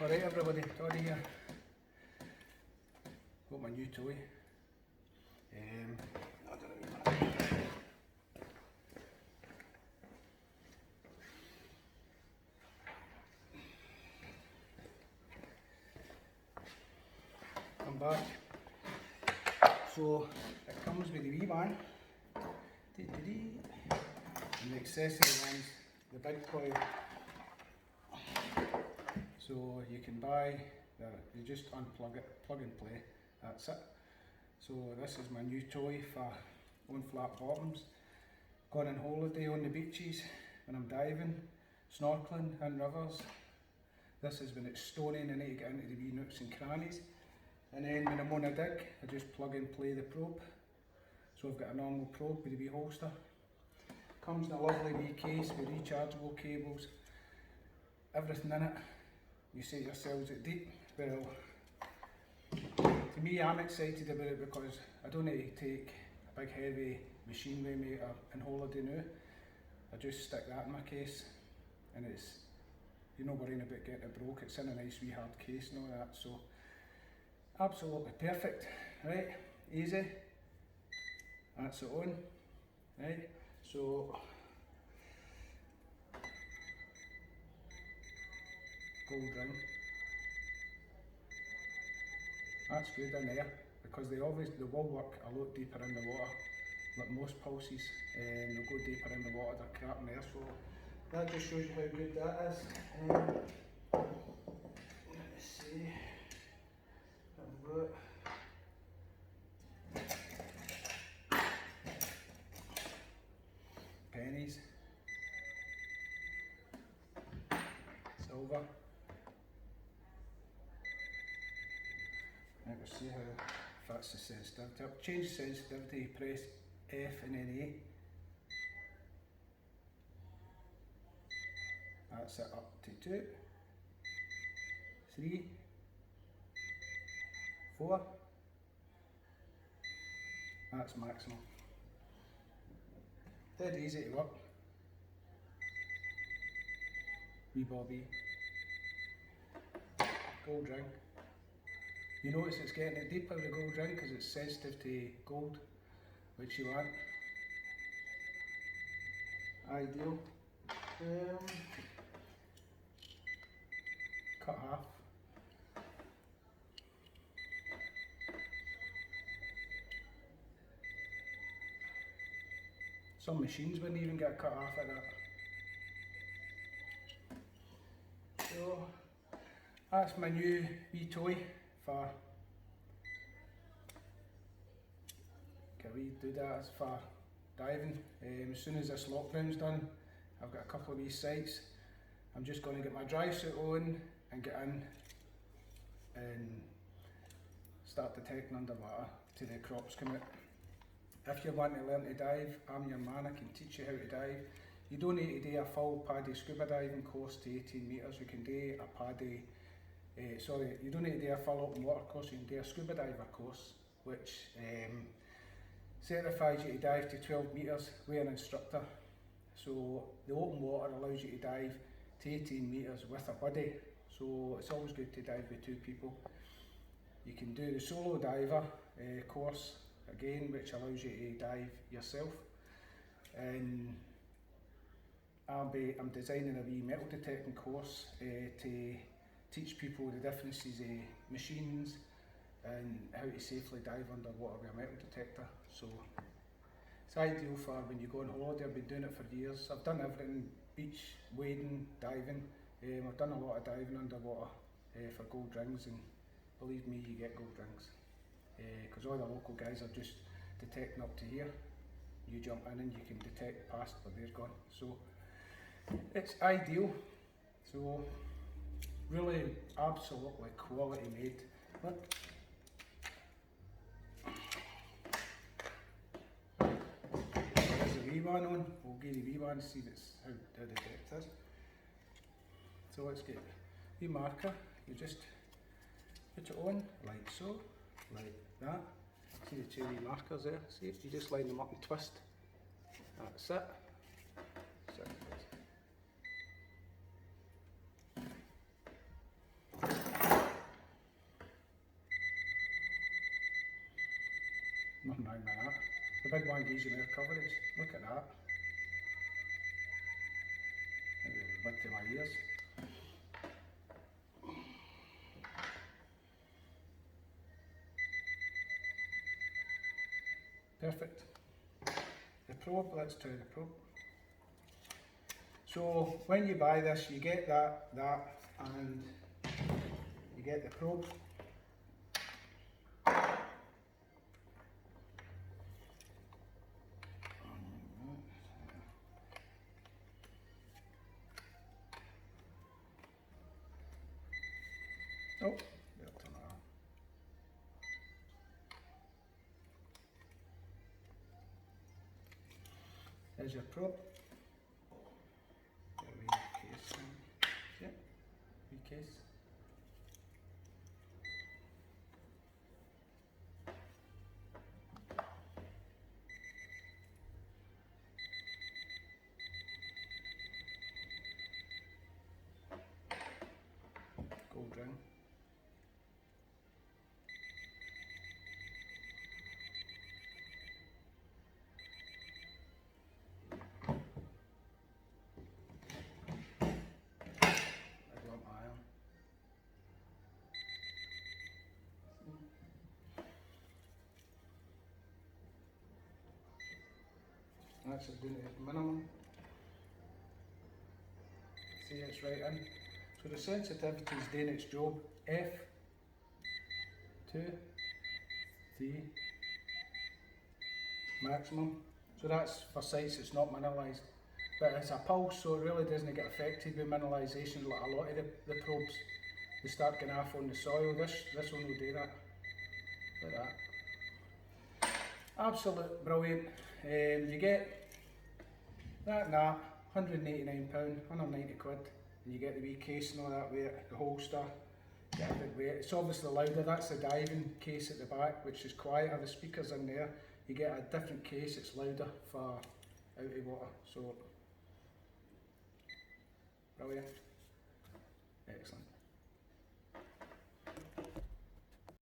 Alright everybody, Toddy here. Got my new toy. I don't know. I'm back. So it comes with the wee van. And the accessory ones, the big coil. So you can buy that, you just unplug it, plug and play, that's it. So this is my new toy for on flat bottoms. Gone on holiday on the beaches when I'm diving, snorkeling in rivers. This is when it's stony and I need to get into the wee nooks and crannies. And then when I'm on a dig, I just plug and play the probe. So I've got a normal probe with a wee holster. Comes in a lovely wee case with rechargeable cables, everything in it. You say to yourselves at deep. Well, to me I'm excited about it because I don't need to take a big heavy machine with me on holiday now. I just stick that in my case and it's, you're not worrying about getting it broke, it's in a nice wee hard case and all that, so absolutely perfect, right, easy, that's it on, right, so gold ring. That's good in there because they will work a lot deeper in the water. Like most pulses, they'll go deeper in the water, they're crap in there. So that just shows you how good that is. Let me see. I've got pennies, silver. We'll see how fits the sensitivity up. Change sensitivity, press F and then A. That's it up to 2, 3, 4. That's maximum. Dead easy to work. Wee bobby. Gold ring. You notice it's getting it deeper, the gold ring, because it's sensitive to gold, which you want. Ideal. Cut half. Some machines wouldn't even get cut half of that. So that's my new wee toy for, can we do that for diving. As soon as this lockdown's done, I've got a couple of wee sites. I'm just going to get my dry suit on and get in and start detecting underwater till the crops come out. If you want to learn to dive, I'm your man, I can teach you how to dive. You don't need to do a full PADI scuba diving course to 18 metres, you can do a PADI, you don't need to do a full open water course, you can do a scuba diver course, which certifies you to dive to 12 metres with an instructor. So the open water allows you to dive to 18 metres with a buddy, so it's always good to dive with 2 people. You can do the solo diver course again, which allows you to dive yourself. And I'm designing a wee metal detecting course to teach people the differences of machines and how to safely dive underwater with a metal detector. So it's ideal for when you go on holiday. I've been doing it for years. I've done everything: beach, wading, diving. I've done a lot of diving underwater for gold rings, and believe me, you get gold rings. Because all the local guys are just detecting up to here. You jump in and you can detect past where they're gone. So it's ideal. So really absolutely quality made. Look. There's a wee one on. We'll get the wee one to see how the depth is. So let's get the marker. You just put it on like so, like that. See the 2 wee markers there? See, you just line them up and twist. That's it. That's it. The big one gives you more coverage. Look at that. Maybe a bit to my ears. Perfect. The probe, let's try the probe. So when you buy this, you get that, and you get the probe. Oh, they'll turn it on. There's your probe. Got a wee case. See it? Wee case. Gold ring. Big lump of iron. That's as good as minimum. See, it's right in. So the sensitivity is doing its job. F, 2, 3, maximum. So that's for sites that's not mineralised. But it's a pulse, so it really doesn't get affected with mineralisation like a lot of the probes. They start getting off on the soil. This one will do that. Like that. Absolute brilliant. You get that and that, £189, 190 quid. And you get the wee case and all that with it, the holster. Get a big weight. It's obviously louder. That's the diving case at the back, which is quieter. The speakers in there. You get a different case. It's louder for out of water. So brilliant. Excellent.